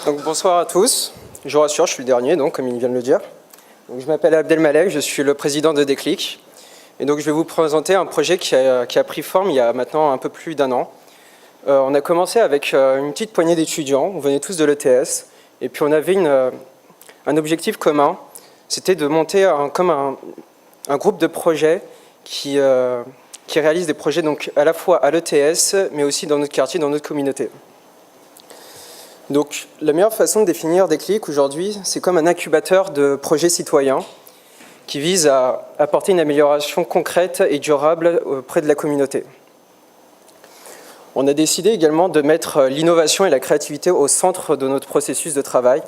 Donc, bonsoir à tous. Je vous rassure, je suis le dernier, donc, comme il vient de le dire. Donc, je m'appelle Abdelmalek, je suis le président de Déclic. Et donc, je vais vous présenter un projet qui a pris forme il y a maintenant un peu plus d'un an. On a commencé avec une petite poignée d'étudiants, on venait tous de l'ETS, et puis on avait un objectif commun, c'était de monter un groupe de projets qui réalise des projets donc, à la fois à l'ETS, mais aussi dans notre quartier, dans notre communauté. Donc, la meilleure façon de définir Déclic aujourd'hui, c'est comme un incubateur de projets citoyens qui vise à apporter une amélioration concrète et durable auprès de la communauté. On a décidé également de mettre l'innovation et la créativité au centre de notre processus de travail,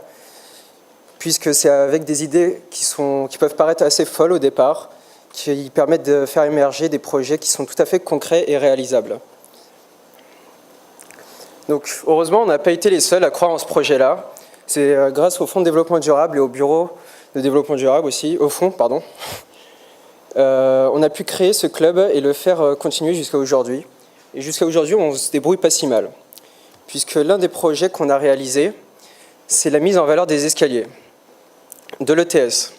puisque c'est avec des idées qui peuvent paraître assez folles au départ, qui permettent de faire émerger des projets qui sont tout à fait concrets et réalisables. Donc, heureusement, on n'a pas été les seuls à croire en ce projet-là. C'est grâce au Fonds de développement durable et au Bureau de développement durable aussi, au fond, pardon, on a pu créer ce club et le faire continuer jusqu'à aujourd'hui. Et jusqu'à aujourd'hui, on se débrouille pas si mal, puisque l'un des projets qu'on a réalisé, c'est la mise en valeur des escaliers de l'ETS.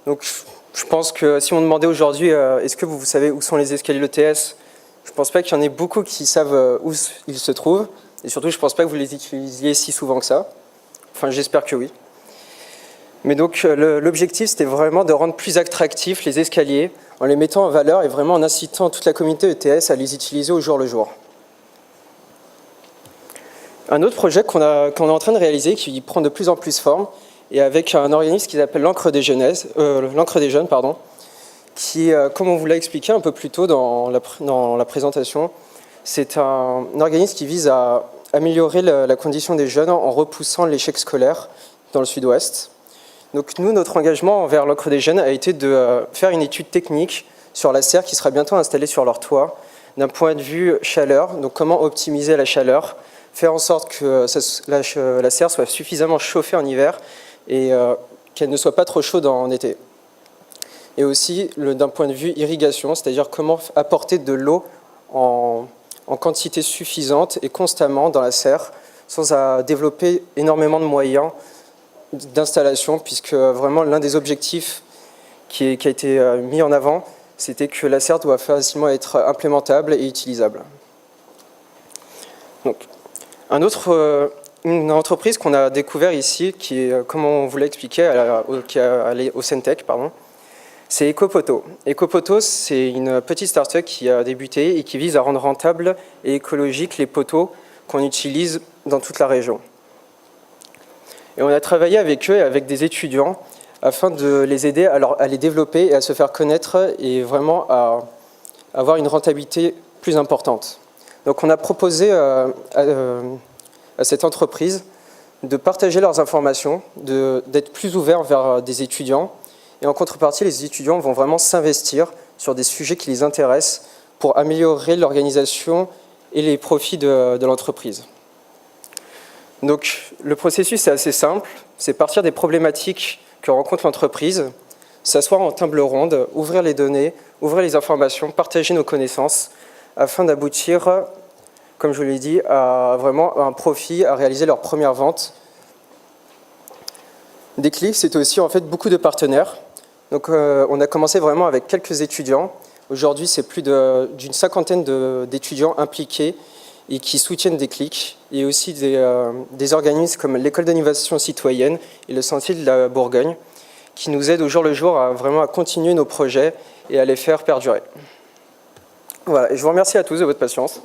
Donc, je pense que si on demandait aujourd'hui, est-ce que vous savez où sont les escaliers de l'ETS, je ne pense pas qu'il y en ait beaucoup qui savent où ils se trouvent. Et surtout, je ne pense pas que vous les utilisiez si souvent que ça. Enfin, j'espère que oui. Mais donc, l'objectif, c'était vraiment de rendre plus attractifs les escaliers en les mettant en valeur et vraiment en incitant toute la communauté ETS à les utiliser au jour le jour. Un autre projet qu'on est en train de réaliser, qui prend de plus en plus forme, et avec un organisme qui s'appelle l'Ancre des Jeunes, qui, comme on vous l'a expliqué un peu plus tôt dans la présentation, c'est un organisme qui vise à améliorer la condition des jeunes en repoussant l'échec scolaire dans le sud-ouest. Donc nous, notre engagement envers l'Ancre des Jeunes a été de faire une étude technique sur la serre qui sera bientôt installée sur leur toit, d'un point de vue chaleur, donc comment optimiser la chaleur, faire en sorte que la serre soit suffisamment chauffée en hiver et qu'elle ne soit pas trop chaude en été. Et aussi d'un point de vue irrigation, c'est-à-dire comment apporter de l'eau en quantité suffisante et constamment dans la serre, sans développer énormément de moyens d'installation, puisque vraiment l'un des objectifs qui a été mis en avant, c'était que la serre doit facilement être implémentable et utilisable. Donc, une entreprise qu'on a découvert ici, qui est, comme on vous l'a expliqué, au Centec, c'est Ecopoto. Ecopoto, c'est une petite start-up qui a débuté et qui vise à rendre rentable et écologique les poteaux qu'on utilise dans toute la région. Et on a travaillé avec eux et avec des étudiants afin de les aider à les développer et à se faire connaître et vraiment à avoir une rentabilité plus importante. Donc on a proposé à cette entreprise de partager leurs informations, d'être plus ouverts vers des étudiants. Et en contrepartie, les étudiants vont vraiment s'investir sur des sujets qui les intéressent pour améliorer l'organisation et les profits de l'entreprise. Donc, le processus est assez simple. C'est partir des problématiques que rencontre l'entreprise, s'asseoir en table ronde, ouvrir les données, ouvrir les informations, partager nos connaissances, afin d'aboutir, comme je vous l'ai dit, à vraiment un profit, à réaliser leur première vente. Déclic, c'est aussi en fait beaucoup de partenaires. Donc, on a commencé vraiment avec quelques étudiants. Aujourd'hui, c'est plus d'une cinquantaine d'étudiants impliqués et qui soutiennent Déclic, et aussi des organismes comme l'École d'innovation citoyenne et le Sentier de la Bourgogne, qui nous aident au jour le jour à vraiment continuer nos projets et à les faire perdurer. Voilà, et je vous remercie à tous de votre patience.